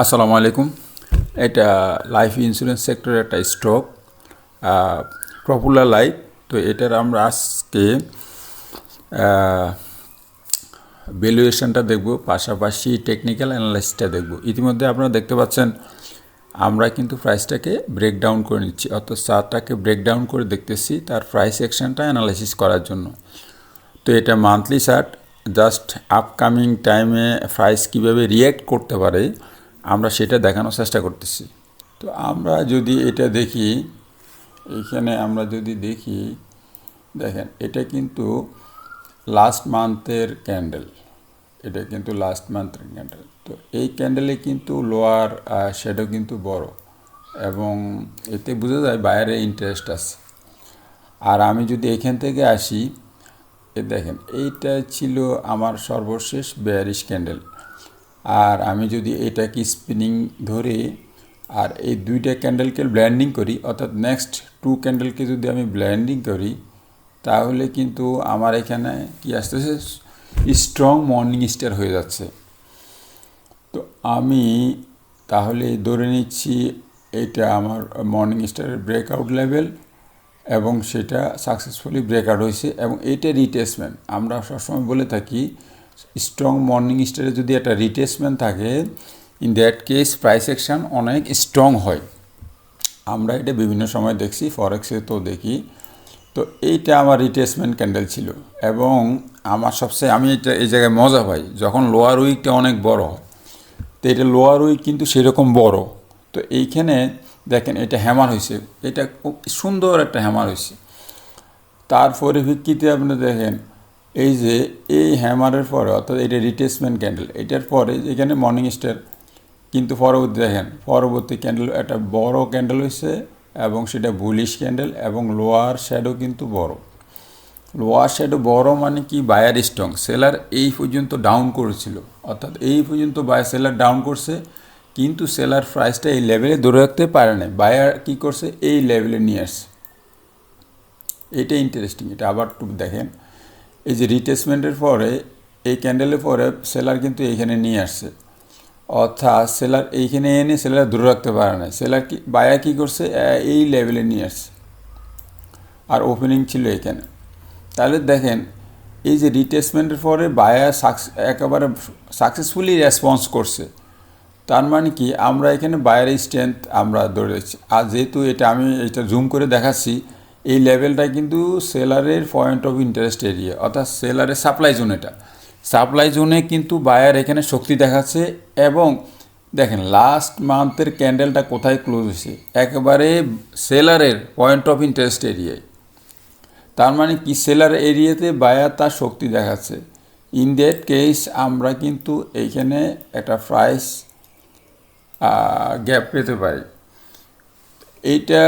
আসসালামু আলাইকুম। এটা লাইফ ইন্স্যুরেন্স সেক্টরের একটা স্টক, পপুলার লাইফ। তো এটার আমরা আজকে ভ্যালুয়েশনটা দেখব, পাশাপাশি টেকনিক্যাল অ্যানালাইসিসটা দেখব। ইতিমধ্যে আপনারা দেখতে পাচ্ছেন আমরা কিন্তু প্রাইসটাকে ব্রেকডাউন করে নিচ্ছি, অর্থাৎ চার্টটাকে ব্রেকডাউন করে দেখতেছি তার প্রাইস অ্যাকশনটা অ্যানালাইসিস করার জন্য। তো এটা মান্থলি চার্ট, জাস্ট আপকামিং টাইমে প্রাইস কীভাবে রিয়্যাক্ট করতে পারে আমরা সেটা দেখানোর চেষ্টা করতেছি। তো আমরা যদি এটা দেখি, এইখানে আমরা যদি দেখি, দেখেন এটা কিন্তু লাস্ট মান্থের ক্যান্ডেল, এটা কিন্তু লাস্ট মান্থের ক্যান্ডেল। তো এই ক্যান্ডেলে কিন্তু লোয়ার শ্যাডো কিন্তু বড়, এবং এতে বোঝা যায় বায়ারের ইন্টারেস্ট আছে। আর আমি যদি এখান থেকে আসি, দেখেন এইটা ছিল আমার সর্বশেষ বেয়ারিশ ক্যান্ডেল। আর আমি যদি এটাকে স্পিনিং ধরে আর এই দুইটা ক্যান্ডেলকে ব্লেন্ডিং করি, অর্থাৎ নেক্সট টু ক্যান্ডেলকে যদি আমি ব্লেন্ডিং করি, তাহলে কিন্তু আমার এখানে কি আসতেছে, স্ট্রং মর্নিং স্টার হয়ে যাচ্ছে। তো আমি তাহলে ধরে নিচ্ছি এইটা আমার মর্নিং স্টারের ব্রেকআউট লেভেল, এবং সেটা সাকসেসফুলি ব্রেকআউট হয়েছে, এবং এইটা রিটেসমেন্ট। আমরা সবসময় বলে থাকি স্ট্রং মর্নিং স্টারে যদি একটা রিটেসমেন্ট থাকে, in that case price action অনেক স্ট্রং হয়। আমরা এটা বিভিন্ন সময় দেখছি, ফরেক্সে তো দেখি। তো এইটা আমার রিটেসমেন্ট ক্যান্ডেল ছিল, এবং আমার সবচেয়ে আমি এটা এই জায়গায় মজা পাই যখন লোয়ার উইকটা অনেক বড় হয়। তো এটা লোয়ার উইক কিন্তু সেরকম বড়। তো এইখানে দেখেন এটা হ্যামার হয়েছে, এটা খুব সুন্দর একটা হ্যামার হয়েছে। তার পরিপ্রেক্ষিতে আপনি দেখেন এই যে এই হ্যামারের পরে, অর্থাৎ এটা রিটেসমেন্ট ক্যান্ডেল, এটার পরে এখানে মর্নিং স্টার, কিন্তু পরবর্তী দেখেন পরবর্তী ক্যান্ডেল একটা বড় ক্যান্ডেল হয়েছে, এবং সেটা বুলিশ ক্যান্ডেল, এবং লোয়ার শ্যাডো কিন্তু বড়। লোয়ার শ্যাডো বড় মানে কি, বায়ার স্ট্রং। সেলার এই পর্যন্ত ডাউন করেছিল, অর্থাৎ এই পর্যন্ত সেলার ডাউন করছে, কিন্তু সেলার প্রাইসটা এই লেভেলে ধরে রাখতে পারে না। বায়ার কী করছে, এই লেভেলে নিয়ে আসছে। এটা ইন্টারেস্টিং। এটা আবার একটু দেখেন, এই যে রিটেসমেন্টের পরে এই ক্যান্ডেলের পরে সেলার কিন্তু এইখানে নিয়ে আসছে, অর্থাৎ সেলার এইখানে এনে সেলার ধরে রাখতে পারে না। সেলার কি, বায়ার কী করছে, এই লেভেলে নিয়ে আসছে, আর ওপেনিং ছিল এখানে। তাহলে দেখেন এই যে রিটেসমেন্টের পরে বায়ার একেবারে সাকসেসফুলি রেসপন্স করছে। তার মানে কি, আমরা এখানে বায়ারের স্ট্রেংথ আমরা ধরে রেখেছি। আর যেহেতু এটা আমি এটা জুম করে দেখাচ্ছি, এই লেভেলটা কিন্তু সেলারের পয়েন্ট অফ ইন্টারেস্ট এরিয়া, অর্থাৎ সেলারের সাপ্লাই জোন। এটা সাপ্লাই জোনে কিন্তু বায়ার এখানে শক্তি দেখাচ্ছে। এবং দেখেন লাস্ট মান্থের ক্যান্ডেলটা কোথায় ক্লোজ হয়েছে, একেবারে সেলারের পয়েন্ট অফ ইন্টারেস্ট এরিয়ায়। তার মানে কি, সেলার এরিয়াতে বায়ার তার শক্তি দেখাচ্ছে। ইন দ্যাট কেস আমরা কিন্তু এইখানে একটা প্রাইস গ্যাপ পেতে পারি। এইটা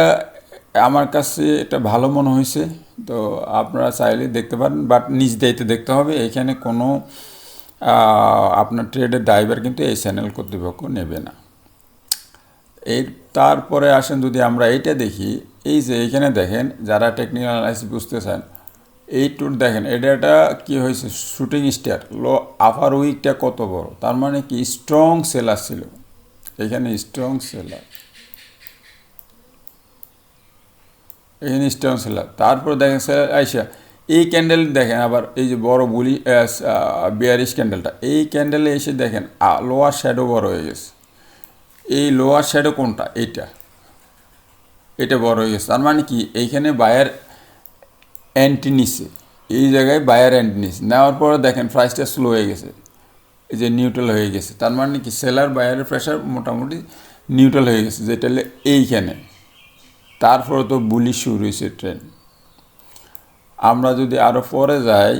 আমার কাছে এটা ভালো মনে হয়েছে। তো আপনারা চাইলে দেখতে পারেন, বাট নিজ দায়িত্বে দেখতে হবে। এখানে কোনো আপনার ট্রেডের ড্রাইভার কিন্তু এই চ্যানেল কর্তৃপক্ষ নেবে না। এর তারপরে আসেন যদি আমরা এইটা দেখি, এই যে এইখানে দেখেন যারা টেকনিক্যাল অ্যানালাইসিস বুঝতে চান, এই টুর দেখেন এটা কী হয়েছে, শুটিং স্টার। আপার উইকটা কত বড়, তার মানে কি স্ট্রং সেলার ছিল এখানে, স্ট্রং সেলার, এখানে স্ট্রং সেলার। তারপর দেখেন স্যার আইসা এই ক্যান্ডেল দেখেন, আবার এই যে বড় বুলি বিয়ারিশ ক্যান্ডেলটা, এই ক্যান্ডেলে এসে দেখেন লোয়ার শ্যাডো বড় হয়ে গেছে। এই লোয়ার শ্যাডো কোনটা, এটা বড় হয়ে গেছে। তার মানে কি, এইখানে বায়ার অ্যান্টি নিচ্ছে, এই জায়গায় বায়ার অ্যান্টি নিচ্ছে, নেওয়ার পরে দেখেন প্রাইসটা স্লো হয়ে গেছে, এই যে নিউট্রাল হয়ে গেছে। তার মানে কি, সেলার বায়ারের প্রেশার মোটামুটি নিউট্রাল হয়ে গেছে, যেটা এইখানে। তারপরে তো বুলি শুরু হয়েছে ট্রেন। আমরা যদি আরও পরে যাই,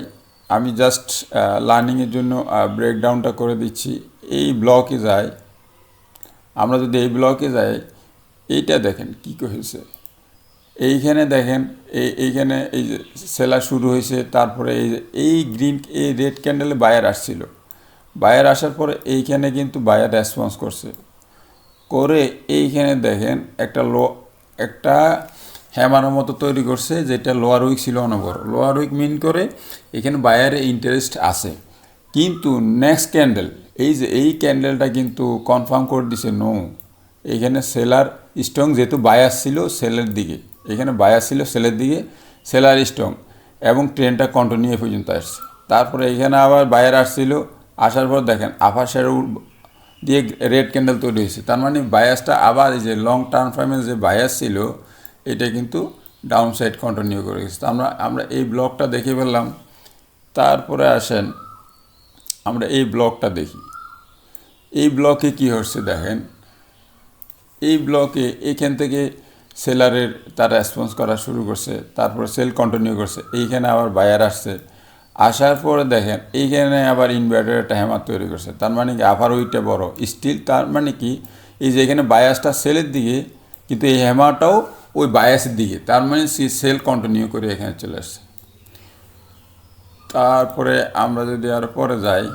আমি জাস্ট লার্নিংয়ের জন্য ব্রেকডাউনটা করে দিচ্ছি। এই ব্লকে যাই, আমরা যদি এই ব্লকে যাই, এইটা দেখেন কী হয়েছে। এইখানে দেখেন এইখানে এই যে সেলার শুরু হয়েছে, তারপরে এই গ্রিন এই রেড ক্যান্ডেলে বায়ার আসছিল। বায়ার আসার পরে এইখানে কিন্তু বায়ার রেসপন্স করছে, করে এইখানে দেখেন একটা হ্যামারের মতো তৈরি করছে, যেটা লোয়ার উইক ছিল অনেক বড়। লোয়ার উইক মিন করে এখানে বায়ারের ইন্টারেস্ট আছে। কিন্তু নেক্সট ক্যান্ডেল এই যে এই ক্যান্ডেলটা কিন্তু কনফার্ম করে দিছে নো, এখানে সেলার স্ট্রং, যেহেতু বায়াস ছিল সেলের দিকে, এখানে বায়াস ছিল সেলের দিকে, সেলার স্ট্রং এবং ট্রেনটা কন্টিনিউ পর্যন্ত আসছে। তারপরে এখানে আবার বায়ার আসছিল, আসার পর দেখেন আপার শেয়ার দিয়ে রেড ক্যান্ডেল তৈরি হয়েছে। তার মানে বায়াসটা আবার এই যে লং টার্ম ফ্রেমের যে বায়াস ছিল এটা কিন্তু ডাউন সাইড কন্টিনিউ করে গেছে। তো আমরা এই ব্লকটা দেখে ফেললাম। তারপরে আসেন আমরা এই ব্লকটা দেখি। এই ব্লকে কি হচ্ছে দেখেন, এই ব্লকে এখান থেকে সেলারের তার রেসপন্স করা শুরু করছে, তারপরে সেল কন্টিনিউ করছে, এইখানে আবার বায়ার আসছে, আসার পরে দেখেন এইখানে আবার ইনভার্টার একটা হ্যামার তৈরি করছে। তার মানে কি আবার ওইটা বড় স্টিল, তার মানে কি এই যে এখানে বায়াসটা সেলের দিকে কিন্তু এই হ্যামারটাও ওই বায়াসের দিকে, তার মানে সেল কন্টিনিউ করে এখানে চলে আসছে। তারপরে আমরা যদি আরও পরে যাই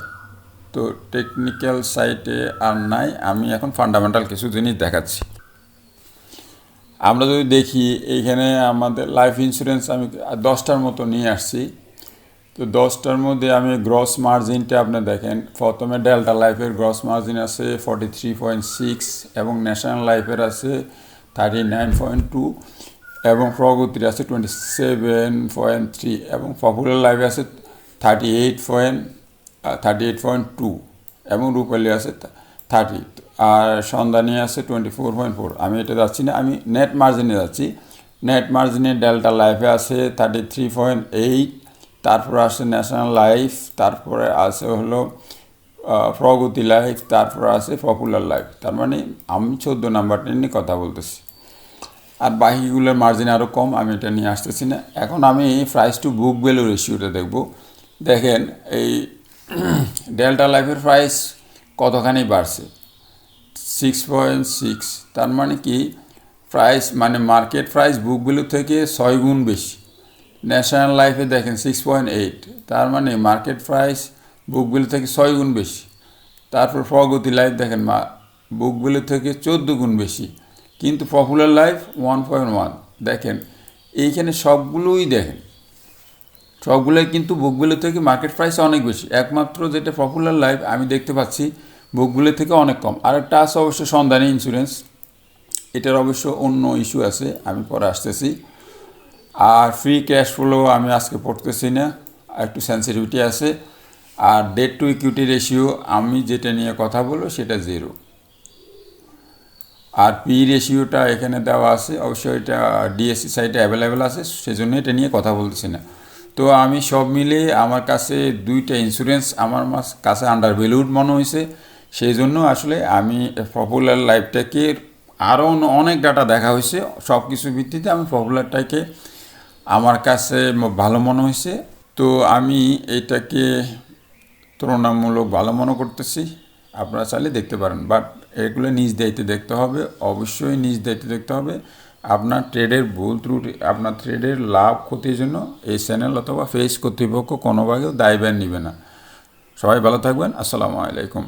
তো টেকনিক্যাল সাইটে আর নাই, আমি এখন ফান্ডামেন্টাল কিছু জিনিস দেখাচ্ছি। আমরা যদি দেখি এইখানে আমাদের লাইফ ইন্স্যুরেন্স আমি 10টার মতো নিয়ে আসছি। তো 10টার মধ্যে আমি গ্রস মার্জিনটা আপনি দেখেন, প্রথমে ডেল্টা লাইফের গ্রস মার্জিন আছে 43.6 এবং ন্যাশনাল লাইফের আছে 39.2 এবং প্রগতির আছে 27.3 এবং পপুলার লাইফে আছে 38.2 এবং রূপালী আছে 30 আর সন্ধানী আছে 24.4। আমি এটা যাচ্ছি না, আমি নেট মার্জিনে যাচ্ছি। নেট মার্জিনে ডেল্টা লাইফে আছে 33.8, তারপরে আসে ন্যাশনাল লাইফ, তারপরে আছে হলো প্রগতি লাইফ, তারপরে আছে পপুলার লাইফ। তার মানে আমি 14 নাম্বারটা নিয়ে কথা বলতেছি, আর বাকিগুলোর মার্জিন আরও কম, আমি এটা নিয়ে আসতেছি না। এখন আমি প্রাইস টু বুক ভ্যালু রেশিওটা দেখব। দেখেন এই ডেল্টা লাইফের প্রাইস কতখানি বাড়ছে, 6.6। তার মানে কি প্রাইস মানে মার্কেট প্রাইস বুক ভ্যালু থেকে 6 গুণ বেশি। ন্যাশনাল লাইফে দেখেন 6.8, তার মানে মার্কেট প্রাইস বুক ভ্যালু থেকে 6 গুণ বেশি। তারপর প্রগতি লাইফ দেখেন বুক ভ্যালু থেকে 14 গুণ বেশি, কিন্তু পপুলার লাইফ 1.1। দেখেন এইখানে সবগুলোই দেখেন সবগুলোই কিন্তু বুক ভ্যালু থেকে মার্কেট প্রাইস অনেক বেশি, একমাত্র যেটা পপুলার লাইফ আমি দেখতে পাচ্ছি বুক ভ্যালু থেকে অনেক কম। আর একটা আছে অবশ্য সন্ধানী ইন্স্যুরেন্স, এটার অবশ্য অন্য ইস্যু আছে, আমি পরে আসতেছি। আর ফ্রি ক্যাশ ফ্লো আমি আজকে পড়তেছি না, একটু সেন্সিটিভিটি আছে। আর ডেট টু ইকুইটি রেশিও আমি যেটা নিয়ে কথা বলবো সেটা 0। আর পি রেশিওটা এখানে দেওয়া আছে, অবশ্যই এটা ডিএসসি সাইটে অ্যাভেলেবেল আছে, সেজন্য এটা নিয়ে কথা বলতেছি না। তো আমি সব মিলে আমার কাছে 2টা ইন্স্যুরেন্স আমার কাছে আন্ডার ভ্যালুড মনে হয়েছে, সেই জন্য আসলে আমি পপুলার লাইফটাকে আরও অনেক ডাটা দেখা হয়েছে, সব কিছুর ভিত্তিতে আমি পপুলারটাকে আমার কাছে ভালো মনে হয়েছে। তো আমি এটাকে তুলনামূলক ভালো মনে করতেছি, আপনারা চাইলে দেখতে পারেন, বাট এগুলো নিজ দায়িত্বে দেখতে হবে, অবশ্যই নিজ দায়িত্বে দেখতে হবে। আপনার ট্রেডের ভুল ত্রুটি, আপনার ট্রেডের লাভ ক্ষতির জন্য এই চ্যানেল অথবা ফেস কর্তৃপক্ষ কোনোভাবেও দায়ভার নেবে না। সবাই ভালো থাকবেন, আসসালামু আলাইকুম।